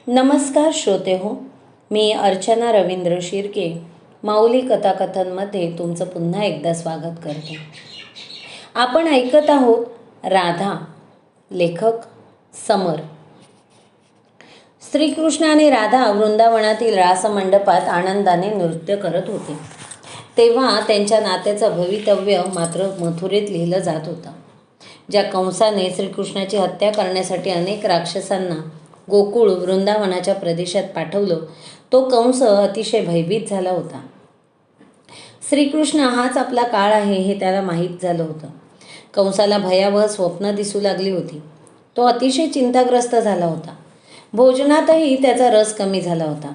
नमस्कार श्रोते हो, मी अर्चना रवींद्र शिर्के माऊली कथाकथनमध्ये तुमचं पुन्हा एकदा स्वागत करते. आपण ऐकत आहोत राधा, लेखक समर. श्रीकृष्ण आणि राधा वृंदावनातील रासमंडपात आनंदाने नृत्य करत होते. तेव्हा त्यांच्या नात्याचं भवितव्य मात्र मथुरेत लिहिलं जात होतं. ज्या कंसाने श्रीकृष्णाची हत्या करण्यासाठी अनेक राक्षसांना गोकुळ वृंदावनाच्या प्रदेशात पाठवलं, तो कंस अतिशय भयभीत झाला होता. श्रीकृष्ण हाच आपला काळ आहे हे त्याला माहीत झालं होतं. कंसाला भयावह स्वप्न दिसू लागली होती. तो अतिशय चिंताग्रस्त झाला होता. भोजनातही त्याचा रस कमी झाला होता.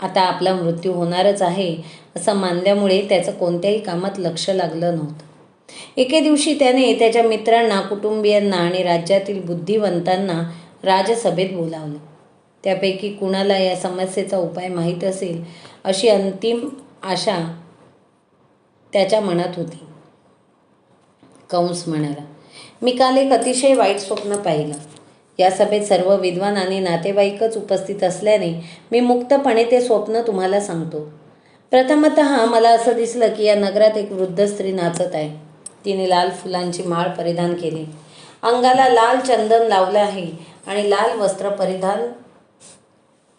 आता आपला मृत्यू होणारच आहे असं मानल्यामुळे त्याचं कोणत्याही कामात लक्ष लागलं नव्हतं. एके दिवशी त्याने त्याच्या मित्रांना, कुटुंबियांना आणि राज्यातील बुद्धिवंतांना राजसभेत बोलावले. त्यापैकी कुणाला या समस्येचा उपाय माहीत असेल अशी अंतिम आशा त्याच्या मनात होती. कंस म्हणाला, मी काल एक अतिशय वाईट स्वप्न पाहिलं. या सभेत सर्व विद्वान आणि नातेवाईकच उपस्थित असल्याने मी मुक्तपणे ते स्वप्न तुम्हाला सांगतो. प्रथमतः मला असं दिसलं की या नगरात एक वृद्ध स्त्री नाचत आहे. तिने लाल फुलांची माळ परिधान केली, अंगाला लाल चंदन लावलं आहे आणि लाल वस्त्र परिधान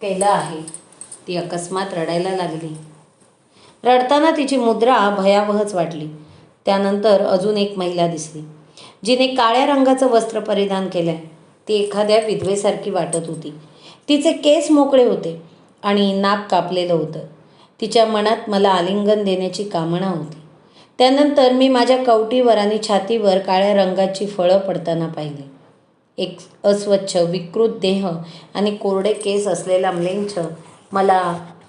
केलं आहे. ती अकस्मात रडायला लागली. रडताना तिची मुद्रा भयावहच वाटली. त्यानंतर अजून एक महिला दिसली, जिने काळ्या रंगाचं वस्त्र परिधान केलंय. ती एखाद्या विधवेसारखी वाटत होती. तिचे केस मोकळे होते आणि नाक कापलेलं होतं. तिच्या मनात मला आलिंगन देण्याची कामना होती. त्यानंतर मी माझ्या कवटीवर आणि छातीवर काळ्या रंगाची फळं पडताना पाहिली. एक अस्वच्छ विकृत देह आणि कोरडे केस असलेला म्लेच्छ मला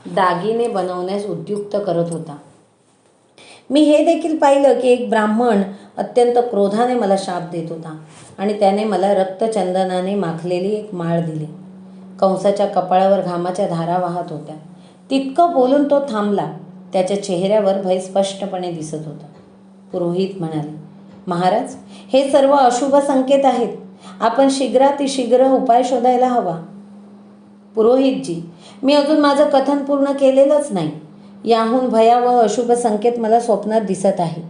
दागिने बनवण्यास उद्युक्त करत होता. मी हे देखील पाहिलं की एक ब्राह्मण अत्यंत क्रोधाने मला शाप देत होता आणि त्याने मला रक्तचंदनाने माखलेली एक माळ दिली. कंसाच्या कपाळावर घामाच्या धारा वाहत होत्या. तितकं बोलून तो थांबला. त्याच्या चेहऱ्यावर भय स्पष्टपणे दिसत होता. पुरोहित म्हणाले, महाराज, हे सर्व अशुभ संकेत आहेत. आपण शीघ्रातिशीघ्र उपाय शोधायला हवा. पुरोहितजी, मी अजून माझं कथन पूर्ण केलेलंच नाही. याहून भयावह अशुभ संकेत मला स्वप्नात दिसत आहे.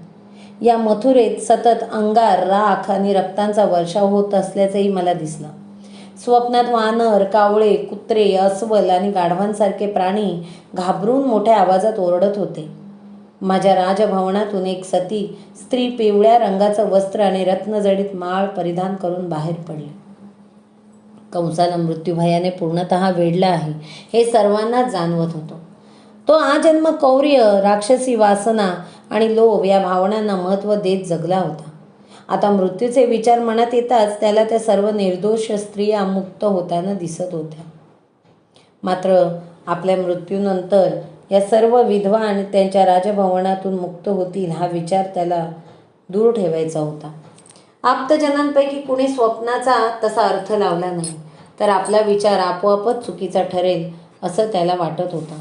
या मथुरेत सतत अंगार, राख आणि रक्तांचा वर्षाव होत असल्याचंही मला दिसलं. स्वप्नात वानर, कावळे, कुत्रे, अस्वल आणि गाढवांसारखे प्राणी घाबरून मोठ्या आवाजात ओरडत होते. माझ्या राजभवनातून एक सती स्त्री पिवळ्या रंगाचं वस्त्र आणि रत्नजडित माळ परिधान करून बाहेर पडली. कंसाला मृत्यूभयाने पूर्णतः वेढलं आहे हे सर्वांनाच जाणवत होतं. तो आजन्म कौर्य, राक्षसी वासना आणि लोभ या भावनांना महत्त्व देत जगला होता. आता मृत्यूचे विचार मनात येताच त्याला त्या सर्व निर्दोष स्त्रिया मुक्त होताना दिसत होत्या. मात्र आपल्या मृत्यूनंतर या सर्व विधवा आणि त्यांच्या राजभवनातून मुक्त होतील हा विचार त्याला दूर ठेवायचा होता. आप्तजनांपैकी कुणी स्वप्नाचा तसा अर्थ लावला नाही, तर आपला विचार आपोआपच चुकीचा ठरेल असं त्याला वाटत होतं.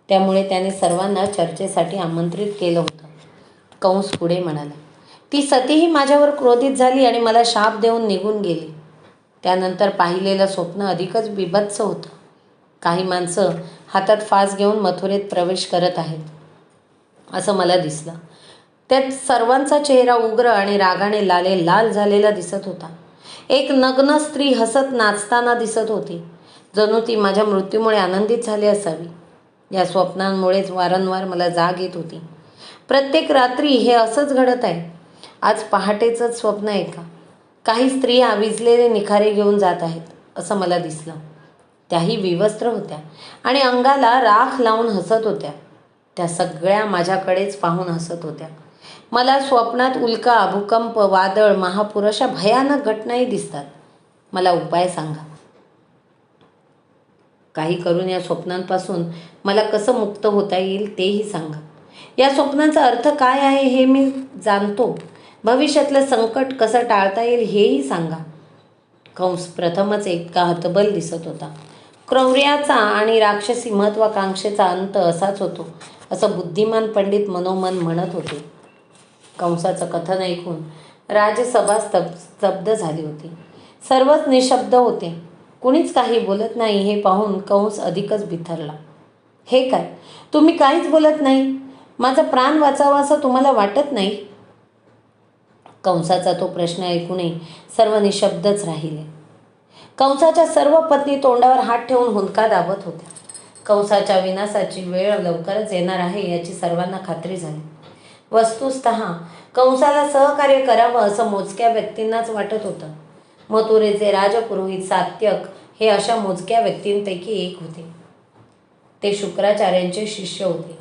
त्यामुळे त्याने सर्वांना चर्चेसाठी आमंत्रित केलं होतं. कंस पुढे म्हणाला, ती सतीही माझ्यावर क्रोधित झाली आणि मला शाप देऊन निघून गेली. त्यानंतर पाहिलेलं स्वप्न अधिकच बिभत्स होतं. काही माणसं हातात फास घेऊन मथुरेत प्रवेश करत आहेत असं मला दिसलं. त्यात सर्वांचा चेहरा उग्र आणि रागाने लाल झालेला दिसत होता. एक नग्न स्त्री हसत नाचताना दिसत होती. जणू ती माझ्या मृत्यूमुळे आनंदित झाली असावी. या स्वप्नांमुळेच वारंवार मला जाग येत होती. प्रत्येक रात्री हे असंच घडत आहे. आज पहाटेचंच स्वप्न आहे का? काही स्त्रिया विझलेले निखारे घेऊन जात आहेत असं मला दिसलं. त्याही विवस्त्र होत्या आणि अंगाला राख लावून हसत होत्या. त्या सगळ्या माझ्याकडेच पाहून हसत होत्या. मला स्वप्नात उल्का, भूकंप, वादळ, महापूर अशा भयानक घटनाही दिसतात. मला उपाय सांगा. काही करून या स्वप्नांपासून मला कसं मुक्त होता येईल तेही सांगा. या स्वप्नांचा अर्थ काय आहे हे मी जाणतो. भविष्यातलं संकट कसं टाळता येईल हेही सांगा. कंस प्रथमच इतका हतबल दिसत होता. क्रौर्याचा आणि राक्षसी महत्वाकांक्षेचा अंत असाच होतो असं बुद्धिमान पंडित मनोमन म्हणत होते. कंसाचं कथन ऐकून राजसभा स्तब्ध झाली होती. सर्वच निशब्द होते. कुणीच काही बोलत नाही हे पाहून कंस अधिकच बिथरला. हे काय, तुम्ही काहीच बोलत नाही? माझा प्राण वाचावा असं तुम्हाला वाटत नाही? कंसाचा तो प्रश्न ऐकूनही सर्व निशब्दच राहिले. कंसाच्या सर्व पत्नी तोंडावर हात ठेवून हुंदका दाबत होत्या. कंसाच्या विनाशाची वेळ लवकरच येणार आहे याची सर्वांना खात्री झाली. वस्तुतः कंसाला सहकार्य करावं असं मोजक्या व्यक्तींनाच वाटत होतं. मथुरेचे राजपुरोहित सात्यक हे अशा मोजक्या व्यक्तींपैकी एक होते. ते शुक्राचार्यांचे शिष्य होते.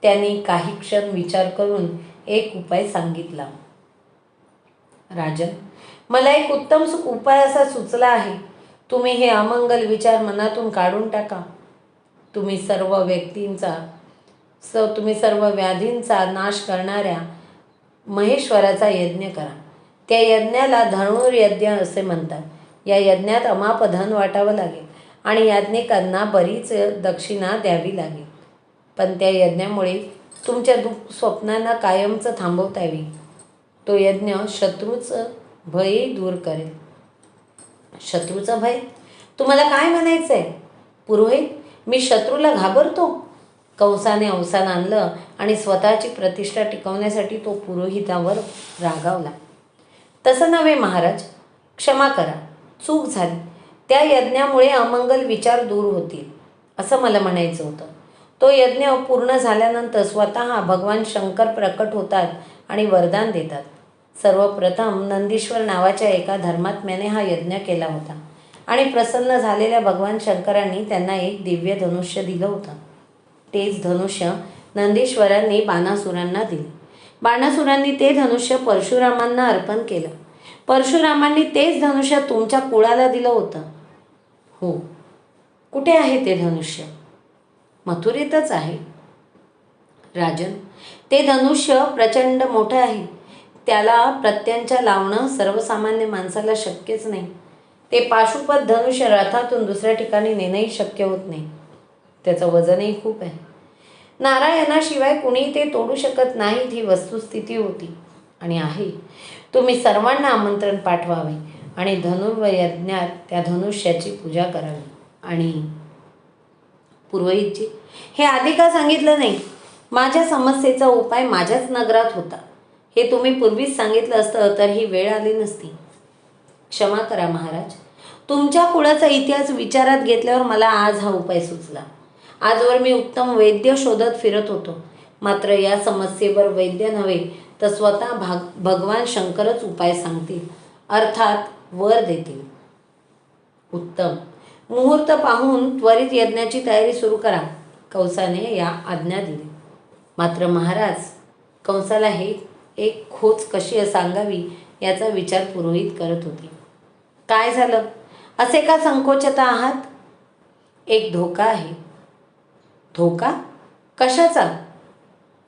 त्यांनी काही क्षण विचार करून एक उपाय सांगितला. राजन, मला एक उत्तम उपाय असा सुचला आहे. तुम्ही हे अमंगल विचार मनातून काढून टाका. तुम्ही सर्व व्याधींचा नाश करणाऱ्या महेश्वराचा यज्ञ करा. त्या यज्ञाला धनुर्यज्ञ असे म्हणतात. या यज्ञात अमाप धन वाटावं लागेल आणि याज्ञिकांना बरीच दक्षिणा द्यावी लागेल. पण त्या यज्ञामुळे तुमच्या स्वप्नांना कायमचं थांबवता येईल. तो यज्ञ शत्रूचं भय दूर करेल. शत्रूचं भय? तुम्हाला काय म्हणायचं आहे? पुरोहित, मी शत्रूला घाबरतो? कंसाने अवसान आणलं आणि स्वतःची प्रतिष्ठा टिकवण्यासाठी तो पुरोहितावर रागावला. तसं नव्हे महाराज, क्षमा करा, चूक झाली. त्या यज्ञामुळे अमंगल विचार दूर होतील असं मला म्हणायचं होतं. तो यज्ञ पूर्ण झाल्यानंतर स्वतः भगवान शंकर प्रकट होतात आणि वरदान देतात. सर्वप्रथम नंदीश्वर नावाच्या एका धर्मात्म्याने हा यज्ञ केला होता आणि प्रसन्न झालेल्या भगवान शंकरांनी त्यांना एक दिव्य धनुष्य दिलं होतं. तेच धनुष्य नंदीश्वरांनी बाणासुरांना दिले. बाणासुरांनी ते धनुष्य परशुरामांना अर्पण केलं. परशुरामांनी तेच धनुष्य तुमच्या कुळाला दिलं होतं. हो, कुठे आहे ते धनुष्य? मथुरेतच आहे. राजन, ते धनुष्य प्रचंड मोठं आहे. त्याला प्रत्यंचा लावणं सर्वसामान्य माणसाला शक्यच नाही. ते पाशुपत धनुष्य रथातून दुसऱ्या ठिकाणी नेणंही शक्य होत नाही. त्याचं वजनही खूप आहे. नारायणाशिवाय कुणी ते तोडू शकत नाहीत ही वस्तुस्थिती होती आणि आहे. तुम्ही सर्वांना आमंत्रण पाठवावे आणि धनुर्यज्ञात त्या धनुष्याची पूजा करावी. आणि पुरोहितजी, हे आधी का सांगितलं नाही? माझ्या समस्येचा उपाय माझ्याच नगरात होता. हे तुम्ही पूर्वीच सांगितलं असतं तर ही वेळ आली नसती. क्षमा करा महाराज, तुमच्या कुळाचा इतिहास विचारात घेतल्यावर मला आज हा उपाय सुचला. आजवर मी उत्तम वैद्य शोधत फिरत होतो. मात्र या समस्येवर वैद्य नव्हे तर स्वतः भगवान शंकरच उपाय सांगतील, अर्थात वर देतील. उत्तम. मुहूर्त पाहून त्वरित यज्ञाची तयारी सुरू करा. कंसाने या आज्ञा दिली. मात्र महाराज, कंसाला हे एक खोच कशी सांगावी याचा विचार पुरोहित करत होते. काय झालं? असे का संकोचता आहात? एक धोका आहे. धोका? कशाचा?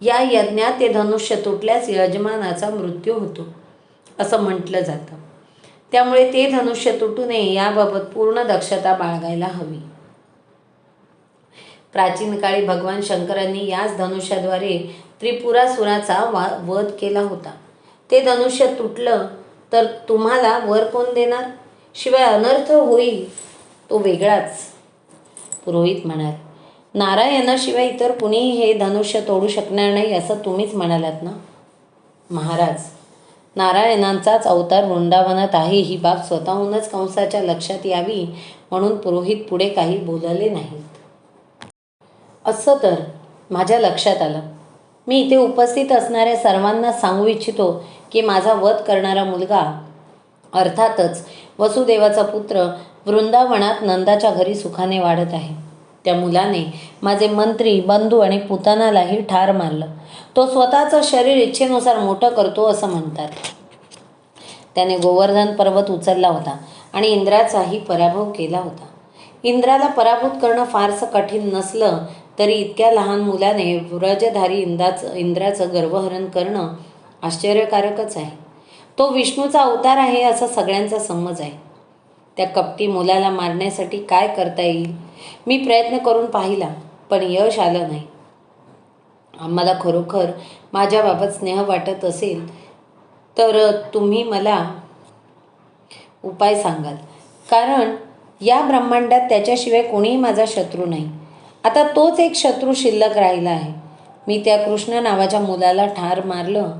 या यज्ञात ते धनुष्य तुटल्यास यजमानाचा मृत्यू होतो असं म्हटलं जातं. त्यामुळे ते धनुष्य तुटू नये याबाबत पूर्ण दक्षता बाळगायला हवी. प्राचीन काळी भगवान शंकरांनी याच धनुष्याद्वारे त्रिपुरासुराचा वध केला होता. ते धनुष्य तुटलं तर तुम्हाला वर कोण देणार? शिवाय अनर्थ होईल तो वेगळाच. पुरोहित म्हणाले, नारायणाशिवाय इतर कुणीही हे धनुष्य तोडू शकणार नाही असं तुम्हीच म्हणालात ना? महाराज, नारायणांचाच अवतार वृंदावनात आहे ही बाब स्वतःहूनच कंसाच्या लक्षात यावी म्हणून पुरोहित पुढे काही बोलले नाहीत. असं तर माझ्या लक्षात आलं. मी इथे उपस्थित असणाऱ्या सर्वांना सांगू इच्छितो की माझा वध करणारा मुलगा, अर्थातच वसुदेवाचा पुत्र, वृंदावनात नंदाच्या घरी सुखाने वाढत आहे. त्या मुलाने माझे मंत्री, बंधू आणि पुतनालाही ठार मारलं. तो स्वतःचं शरीर इच्छेनुसार मोठं करतो असं म्हणतात. त्याने गोवर्धन पर्वत उचलला होता आणि इंद्राचाही पराभव केला होता. इंद्राला पराभूत करणं फारसं कठीण नसलं तरी इतक्या लहान मुलाने व्रजधारी इंद्राचं गर्वहरण करणं आश्चर्यकारकच आहे. तो विष्णूचा अवतार आहे असा सगळ्यांचा समज आहे. त्या कपटी मुलाला मारण्यासाठी काय करता येईल? मी प्रयत्न करून पाहिला पण यश आलं नाही. आम्हाला खरोखर माझ्याबाबत स्नेह वाटत असेल तर तुम्ही मला उपाय सांगाल, कारण या ब्रह्मांडात त्याच्याशिवाय कोणीही माझा शत्रू नाही. आता तोच एक शत्रू शिल्लक राहिला आहे. मी त्या कृष्ण नावाच्या मुलाला ठार मारलं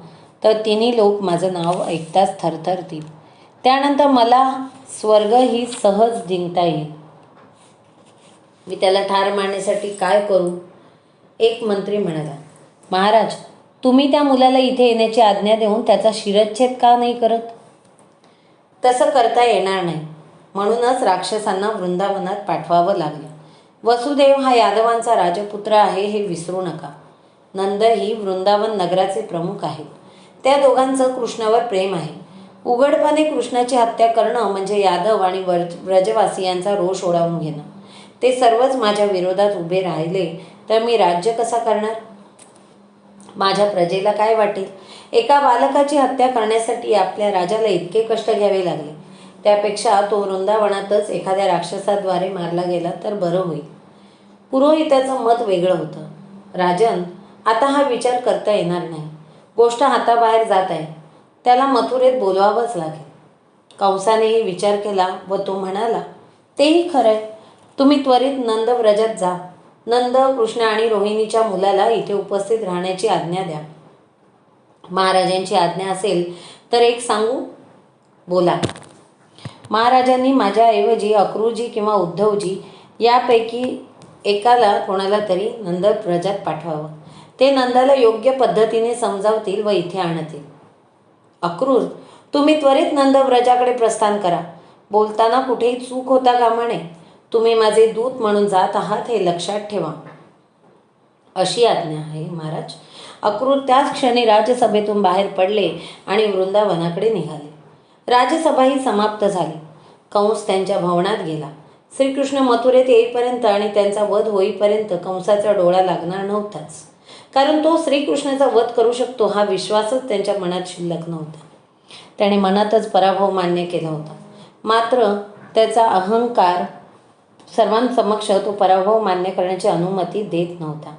तर तिन्ही लोक माझं नाव ऐकताच थरथरतील. त्यानंतर मला स्वर्ग ही सहज जिंकता येईल. मी त्याला ठार मारण्यासाठी काय करू? एक मंत्री म्हणाला, महाराज, तुम्ही त्या मुलाला इथे येण्याची आज्ञा देऊन त्याचा शिरच्छेद का नाही करत? तसं करता येणार नाही. म्हणूनच राक्षसांना वृंदावनात पाठवावं लागलं. वसुदेव हा यादवांचा राजपुत्र आहे हे विसरू नका. नंद ही वृंदावन नगराचे प्रमुख आहेत. त्या दोघांचं कृष्णावर प्रेम आहे. उघडपणे कृष्णाची हत्या करणं म्हणजे यादव आणि व्रजवासियांचा रोष ओढावून घेणं. ते सर्वच माझ्या विरोधात उभे राहिले तर मी राज्य कसा करणार? माझ्या प्रजेला काय वाटेल? एका बालकाची हत्या करण्यासाठी आपल्या राजाला इतके कष्ट घ्यावे लागले. त्यापेक्षा तो वृंदावनातच एखाद्या राक्षसाद्वारे मारला गेला तर बरं होईल. पुरोहिताचं मत वेगळं होतं. राजन, आता हा विचार करता येणार नाही. गोष्ट हाताबाहेर जात आहे. त्याला मथुरेत बोलवावंच लागेल. कंसानेही विचार केला व तो म्हणाला, तेही खरंय. तुम्ही त्वरित नंद व्रजात जा. नंद, कृष्ण आणि रोहिणीच्या मुलाला इथे उपस्थित राहण्याची आज्ञा द्या. महाराजांची आज्ञा असेल तर एक सांगू? बोला. महाराजांनी माझ्याऐवजी अक्रूरजी किंवा उद्धवजी यापैकी एकाला कोणाला तरी नंद व्रजात पाठवावं. ते नंदाला योग्य पद्धतीने समजावतील व इथे आणतील. अक्रूर, तुम्ही त्वरित नंद व्रजाकडे प्रस्थान करा. बोलताना कुठेही चूक होता कामा नये. तुम्ही माझे दूत म्हणून जात आहात हे लक्षात ठेवा. अशी आज्ञा आहे महाराज. अक्रूर त्याच क्षणी राजसभेतून बाहेर पडले आणि वृंदावनाकडे निघाले. राजसभाही समाप्त झाली. कंस त्यांच्या भवनात गेला. श्रीकृष्ण मथुरेत येईपर्यंत आणि त्यांचा वध होईपर्यंत कंसाचा डोळा लागणार नव्हताच. कारण तो श्रीकृष्णाचा वध करू शकतो हा विश्वासच त्यांच्या मनात शिल्लक नव्हता. त्याने मनातच पराभव मान्य केला होता. मात्र त्याचा अहंकार सर्वांसमक्ष तो पराभव मान्य करण्याची अनुमती देत नव्हता.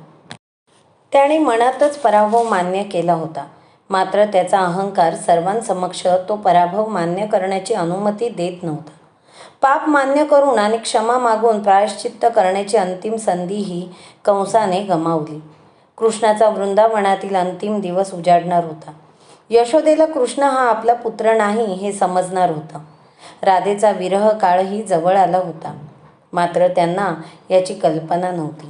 त्याने मनातच पराभव मान्य केला होता. मात्र त्याचा अहंकार सर्वांसमक्ष तो पराभव मान्य करण्याची अनुमती देत नव्हता. पाप मान्य करून आणि क्षमा मागून प्रायश्चित्त करण्याची अंतिम संधीही कंसाने गमावली. कृष्णाचा वृंदावनातील अंतिम दिवस उजाडणार होता. यशोदेला कृष्ण हा आपला पुत्र नाही हे समजणार होतं. राधेचा विरह काळही जवळ आला होता. मात्र त्यांना याची कल्पना नव्हती.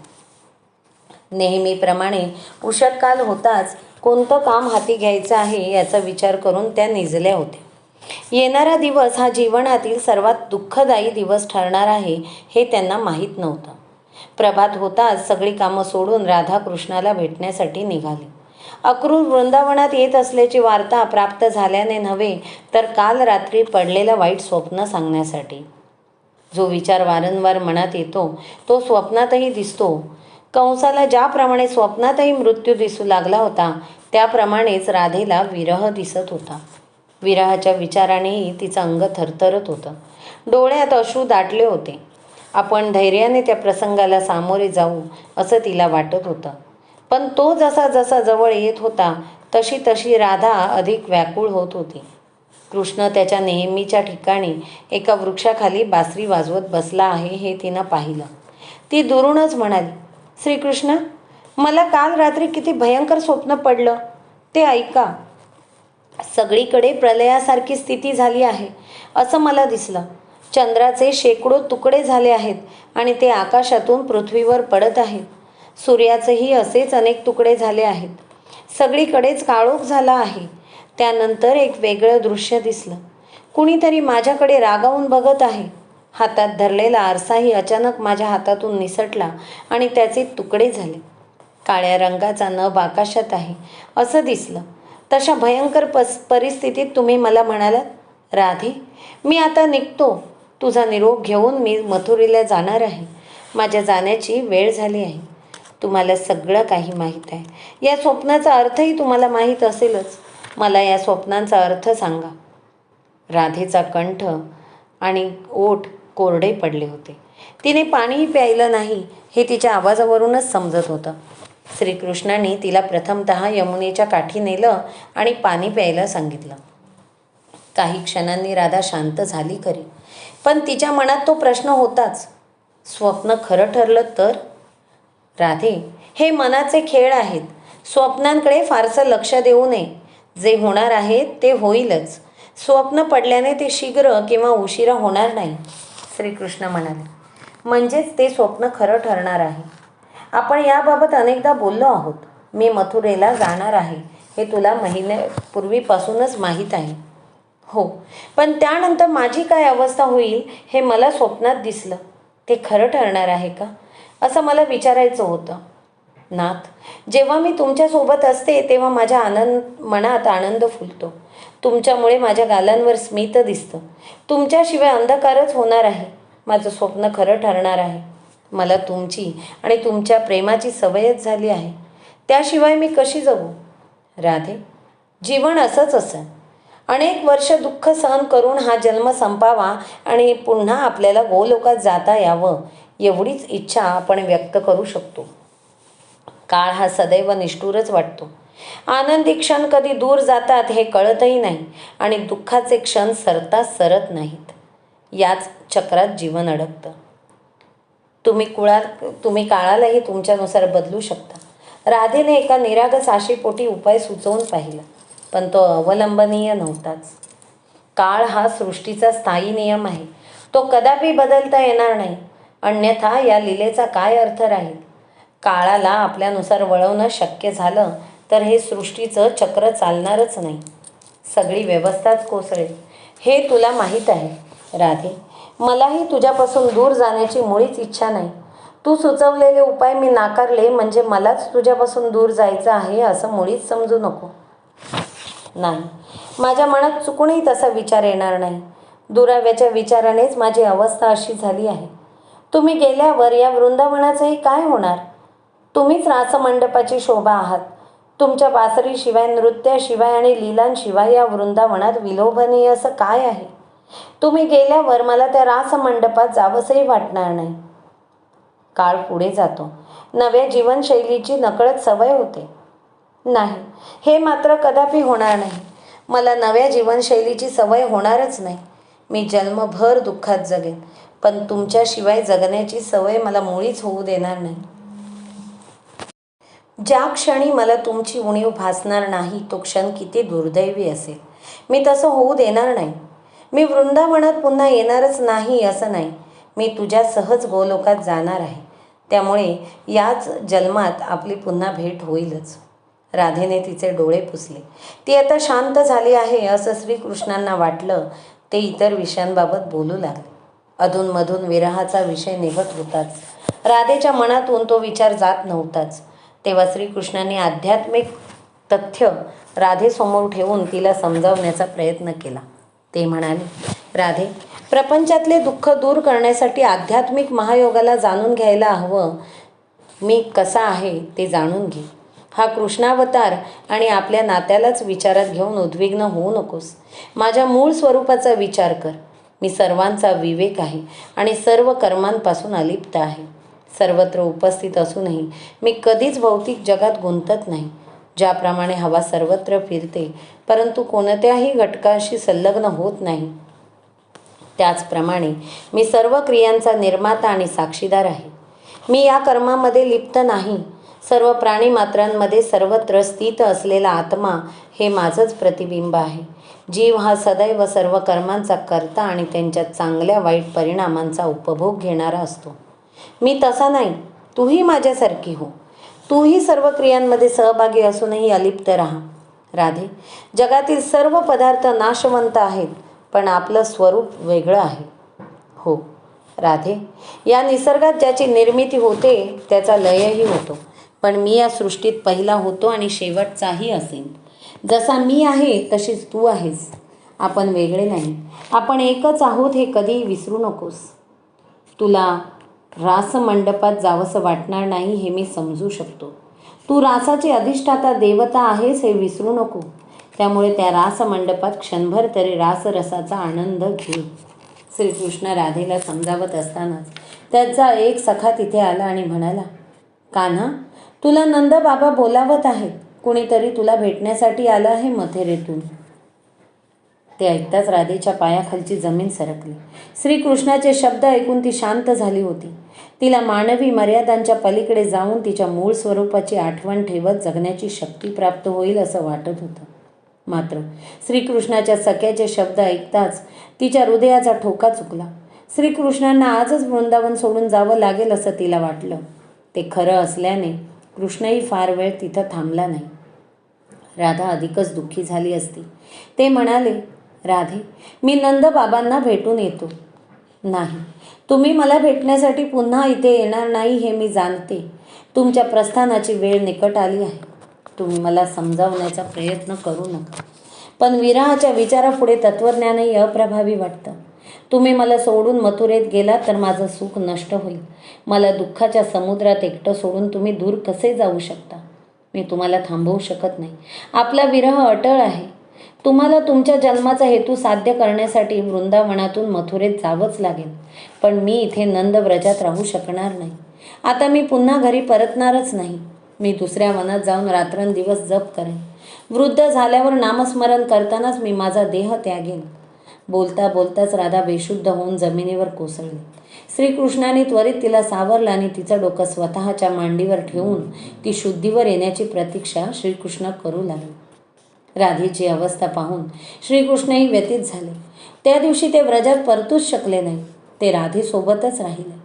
नेहमीप्रमाणे उषटकाल होताच कोणतं काम हाती घ्यायचं आहे याचा विचार करून त्या निजल्या होत्या. येणारा दिवस हा जीवनातील सर्वात दुःखदायी दिवस ठरणार आहे हे त्यांना माहीत नव्हतं. प्रभात होताच सगळी कामं सोडून राधा कृष्णाला भेटण्यासाठी निघाली. अक्रूर वृंदावनात येत असल्याची वार्ता प्राप्त झाल्याने नव्हे तर काल रात्री पडलेलं वाईट स्वप्न सांगण्यासाठी. जो विचार वारंवार मनात येतो तो स्वप्नातही दिसतो. कंसाला ज्याप्रमाणे स्वप्नातही मृत्यू दिसू लागला होता त्याप्रमाणेच राधेला विरह दिसत होता. विरहाच्या विचारानेही तिचं अंग थरथरत होतं. डोळ्यात अश्रू दाटले होते. आपण धैर्याने त्या प्रसंगाला सामोरे जाऊ असं तिला वाटत होतं. पण तो जसा जसा जवळ येत होता तशी तशी राधा अधिक व्याकुळ होत होती. कृष्ण त्याच्या नेहमीच्या ठिकाणी एका वृक्षाखाली बासरी वाजवत बसला आहे हे तिनं पाहिलं. ती दुरूनच म्हणाली, श्रीकृष्ण, मला काल रात्री किती भयंकर स्वप्न पडलं ते ऐका. सगळीकडे प्रलयासारखी स्थिती झाली आहे असं मला दिसलं. चंद्राचे शेकडो तुकडे झाले आहेत आणि ते आकाशातून पृथ्वीवर पडत आहेत. सूर्याचेही असेच अनेक तुकडे झाले आहेत. सगळीकडेच काळोख झाला आहे. त्यानंतर एक वेगळं दृश्य दिसलं. कुणीतरी माझ्याकडे रागावून बघत आहे. हातात धरलेला आरसाही अचानक माझ्या हातातून निसटला आणि त्याचे तुकडे झाले. काळ्या रंगाचा नभ आकाशात आहे असं दिसलं. तशा भयंकर परिस्थितीत तुम्ही मला म्हणालात, राधे, मी आता निघतो. तुझा निरोप घेऊन मी मथुरेला जाणार आहे. माझ्या जाण्याची वेळ झाली आहे. तुम्हाला सगळं काही माहीत आहे. या स्वप्नाचा अर्थही तुम्हाला माहीत असेलच. मला या स्वप्नांचा अर्थ सांगा. राधेचा कंठ आणि ओठ कोरडे पडले होते. तिने पाणीही प्यायलं नाही हे तिच्या आवाजावरूनच समजत होतं. श्रीकृष्णाने तिला प्रथमतः यमुनेच्या काठी नेलं आणि पाणी प्यायला सांगितलं. काही क्षणांनी राधा शांत झाली खरी, पण तिच्या मनात तो प्रश्न होताच. स्वप्न खरं ठरलं तर? राधे, हे मनाचे खेळ आहेत. स्वप्नांकडे फारसं लक्ष देऊ नये. जे होणार आहे ते होईलच. स्वप्न पडल्याने ते शीघ्र किंवा उशिरा होणार नाही, श्रीकृष्ण म्हणाले. म्हणजेच ते स्वप्न खरं ठरणार आहे. आपण याबाबत अनेकदा बोललो आहोत. मी मथुरेला जाणार आहे हे तुला महिन्यापूर्वीपासूनच माहीत आहे. हो, पण त्यानंतर माझी काय अवस्था होईल हे मला स्वप्नात दिसलं. ते खरं ठरणार आहे का, असं मला विचारायचं होतं. नाथ, जेव्हा मी तुमच्यासोबत असते तेव्हा माझ्या मनात आनंद फुलतो. तुमच्यामुळे माझ्या गालांवर स्मित दिसतं. तुमच्याशिवाय अंधकारच होणार आहे. माझं स्वप्न खरं ठरणार आहे. मला तुमची आणि तुमच्या प्रेमाची सवयच झाली आहे. त्याशिवाय मी कशी जगू? राधे, जीवन असंच असं. अनेक वर्ष दुःख सहन करून हा जन्म संपावा आणि पुन्हा आपल्याला गोलोकात जाता यावं, एवढीच इच्छा आपण व्यक्त करू शकतो. काळ हा सदैव निष्ठुरच वाटतो. आनंदी क्षण कधी दूर जातात हे कळतही नाही आणि दुःखाचे क्षण सरत नाहीत. याच चक्रात जीवन अडकतं. तुम्ही काळालाही तुमच्यानुसार बदलू शकता. राधेने एका निरागस आशेपोटी उपाय सुचवून पाहिला, पण तो अवलंबनीय नव्हताच. काळ हा सृष्टीचा स्थायी नियम आहे. तो कदापि बदलता येणार नाही. अन्यथा या लीलेचा काय अर्थ राहील? काळाला आपल्यानुसार वळवणं शक्य झालं तर हे सृष्टीचं चक्र चालणारच नाही. सगळी व्यवस्थाच कोसळेल. हे तुला माहीत आहे. राधे, मलाही तुझ्यापासून दूर जाण्याची मुळीच इच्छा नाही. तू सुचवलेले उपाय मी नाकारले म्हणजे मलाच तुझ्यापासून दूर जायचं आहे असं मुळीच समजू नको. नाही, माझ्या मनात चुकूनही तसा विचार येणार नाही. दुराव्याच्या विचारानेच माझी अवस्था अशी झाली आहे. तुम्ही गेल्यावर या वृंदावनाचंही काय होणार? तुम्हीच रासमंडपाची शोभा आहात. तुमच्या बासरीशिवाय, नृत्याशिवाय आणि लीलांशिवाय या वृंदावनात विलोभनीय असं काय आहे? तुम्ही गेल्यावर मला त्या रासमंडपात जावंसंही वाटणार नाही. काळ पुढे जातो. नव्या जीवनशैलीची नकळत सवय होते. नाही, हे मात्र कदापि होणार नाही. मला नव्या जीवनशैलीची सवय होणारच नाही. मी जन्मभर दुःखात जगेन, पण तुमच्याशिवाय जगण्याची सवय मला मुळीच होऊ देणार नाही. ज्या क्षणी मला तुमची उणीव भासणार नाही तो क्षण किती दुर्दैवी असेल. मी तसं होऊ देणार नाही. मी वृंदावनात पुन्हा येणारच नाही असं नाही. मी तुझ्या सहज गोलोकात जाणार आहे. त्यामुळे याच जन्मात आपली पुन्हा भेट होईलच. राधेने तिचे डोळे पुसले. ती आता शांत झाली आहे असं श्रीकृष्णांना वाटलं. ते इतर विषयांबाबत बोलू लागले. अधूनमधून विरहाचा विषय निघत होताच. राधेच्या मनातून तो विचार जात नव्हताच. तेव्हा श्रीकृष्णांनी आध्यात्मिक तथ्य राधेसमोर ठेवून तिला समजावण्याचा प्रयत्न केला. ते म्हणाले, राधे, प्रपंचातले दुःख दूर करण्यासाठी आध्यात्मिक महायोगाला जाणून घ्यायला हवं. मी कसा आहे ते जाणून घे. हा कृष्णावतार आणि आपल्या नात्यालाच विचारात घेऊन उद्विग्न होऊ नकोस. माझ्या मूळ स्वरूपाचा विचार कर. मी सर्वांचा विवेक आहे आणि सर्व कर्मांपासून अलिप्त आहे. सर्वत्र उपस्थित असूनही मी कधीच भौतिक जगात गुंतत नाही. ज्याप्रमाणे हवा सर्वत्र फिरते परंतु कोणत्याही घटकाशी संलग्न होत नाही, त्याचप्रमाणे मी सर्व क्रियांचा निर्माता आणि साक्षीदार आहे. मी या कर्मामध्ये लिप्त नाही. सर्व प्राणीमात्रांमध्ये सर्वत्र स्थित असलेला आत्मा हे माझंच प्रतिबिंब आहे. जीव हा सदैव सर्व कर्मांचा कर्ता आणि त्यांच्या चांगल्या वाईट परिणामांचा उपभोग घेणारा असतो. मी तसा नाही. तूही माझ्यासारखी हो. तूही सर्व क्रियांमध्ये सहभागी असूनही अलिप्त राहा. राधे, जगातील सर्व पदार्थ नाशवंत आहेत, पण आपलं स्वरूप वेगळं आहे. हो राधे, या निसर्गात ज्याची निर्मिती होते त्याचा लयही होतो, पण मी या सृष्टीत पहिला होतो आणि शेवटचाही असेन. जसा मी आहे तशीच तू आहेस. आपण वेगळे नाही, आपण एकच आहोत हे कधीही विसरू नकोस. तुला रासमंडपात जावंसं वाटणार नाही हे मी समजू शकतो. तू रासाची अधिष्ठाता देवता आहेस हे विसरू नको. त्यामुळे त्या रासमंडपात क्षणभर तरी रासरसाचा आनंद घे. श्रीकृष्ण राधेला समजावत असतानाच त्याचा एक सखा तिथे आला आणि म्हणाला, कान्हा, तुला नंद बाबा बोलावत आहेत. कुणीतरी तुला भेटण्यासाठी आलं आहे मथुरेतून. ते ऐकताच राधेच्या पायाखालची जमीन सरकली. श्रीकृष्णाचे शब्द ऐकून ती शांत झाली होती. तिला मानवी मर्यादांच्या पलीकडे जाऊन तिच्या मूळ स्वरूपाची आठवण ठेवत जगण्याची शक्ती प्राप्त होईल असं वाटत होतं. मात्र श्रीकृष्णाच्या सख्याचे शब्द ऐकताच तिच्या हृदयाचा ठोका चुकला. श्रीकृष्णांना आजच वृंदावन सोडून जावं लागेल असं तिला वाटलं. ते खरं असल्याने कृष्णही फार वेळ तिथं थांबला नाही. राधा अधिकच दुःखी झाली असती. ते म्हणाले, राधे, मी नंदबाबांना भेटून येतो. नाही, तुम्ही मला भेटण्यासाठी पुन्हा इथे येणार नाही हे मी जाणते. तुमच्या प्रस्थानाची वेळ निकट आली आहे. तुम्ही मला समजावण्याचा प्रयत्न करू नका. पण विरहाच्या विचारापुढे तत्त्वज्ञानही अप्रभावी वाटतं. तुम्ही मला सोडून मथुरेत गेलात तर माझं सुख नष्ट होईल. मला दुःखाच्या समुद्रात एकटं सोडून तुम्ही दूर कसे जाऊ शकता? मी तुम्हाला थांबवू शकत नाही. आपला विरह अटळ आहे. तुम्हाला तुमच्या जन्माचा हेतू साध्य करण्यासाठी वृंदावनातून मथुरेत जावंच लागेल. पण मी इथे नंदव्रजात राहू शकणार नाही. आता मी पुन्हा घरी परतणारच नाही. मी दुसऱ्या वनात जाऊन रात्रंदिवस जप करेन. वृद्ध झाल्यावर नामस्मरण करतानाच मी माझा देह त्यागेन. बोलता बोलताच राधा बेशुद्ध होऊन जमिनीवर कोसळली. श्रीकृष्णाने त्वरित तिला सावरलं आणि तिचं डोकं स्वतःच्या मांडीवर ठेवून ती शुद्धीवर येण्याची प्रतीक्षा श्रीकृष्ण करू लागले. राधेची अवस्था पाहून श्रीकृष्णही व्यथित झाले. त्या दिवशी ते व्रजात परतूच शकले नाही. ते राधेसोबतच राहिले.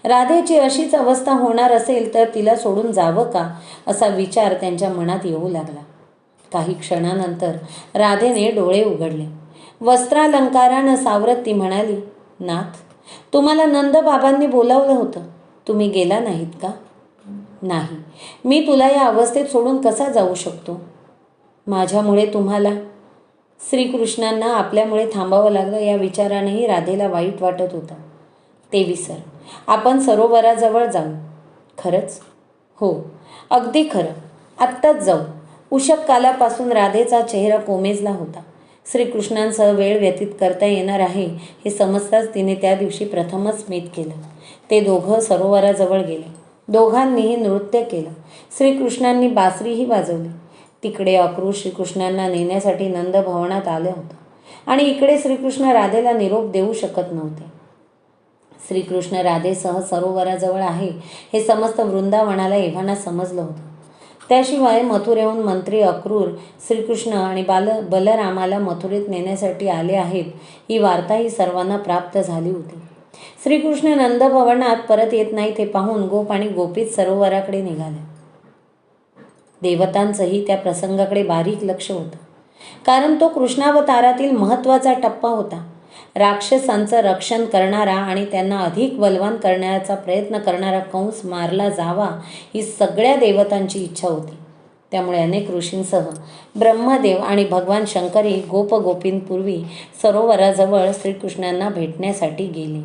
राधेची अशीच अवस्था होणार असेल तर तिला सोडून जावं का असा विचार त्यांच्या मनात येऊ लागला. काही क्षणानंतर राधेने डोळे उघडले. वस्त्रालंकारानं सावरत ती म्हणाली, नाथ, तुम्हाला नंदबाबांनी बोलावलं होतं. तुम्ही गेला नाहीत का? नाही, मी तुला या अवस्थेत सोडून कसा जाऊ शकतो? माझ्यामुळे तुम्हाला? श्रीकृष्णांना आपल्यामुळे थांबावं लागलं या विचारानेही राधेला वाईट वाटत होतं. ते विसर, आपण सरोवराजवळ जाऊ. खरंच? हो, अगदी खरं. आत्ताच जाऊ. उषक कालापासून राधेचा चेहरा कोमेजला होता. श्रीकृष्णांसह वेळ व्यतीत करता येणार आहे हे समजताच तिने त्या दिवशी प्रथमच स्मित केलं. ते दोघं सरोवराजवळ गेले. दोघांनीही नृत्य केलं. श्रीकृष्णांनी बासरीही वाजवली. तिकडे अक्रूर श्रीकृष्णांना नेण्यासाठी नंदभवनात आलं होतं आणि इकडे श्रीकृष्ण राधेला निरोप देऊ शकत नव्हते. श्रीकृष्ण राधेसह सरोवराजवळ आहे हे समस्त वृंदावनाला एव्हाना समजलं होतं. त्याशिवाय मथुरेहून मंत्री अक्रूर श्रीकृष्ण आणि बलरामाला मथुरेत नेण्यासाठी आले आहेत ही वार्ताही सर्वांना प्राप्त झाली होती. श्रीकृष्ण नंदभवनात परत येत नाही ते पाहून गोप आणि गोपीच सरोवराकडे निघाले. देवतांचंही त्या प्रसंगाकडे बारीक लक्ष होतं, कारण तो कृष्णावतारातील महत्त्वाचा टप्पा होता. राक्षसांचं रक्षण करणारा आणि त्यांना अधिक बलवान करण्याचा प्रयत्न करणारा कंस मारला जावा ही सगळ्या देवतांची इच्छा होती. त्यामुळे अनेक ऋषींसह ब्रह्मदेव आणि भगवान शंकरही गोपगोपींपूर्वी सरोवराजवळ श्रीकृष्णांना भेटण्यासाठी गेले.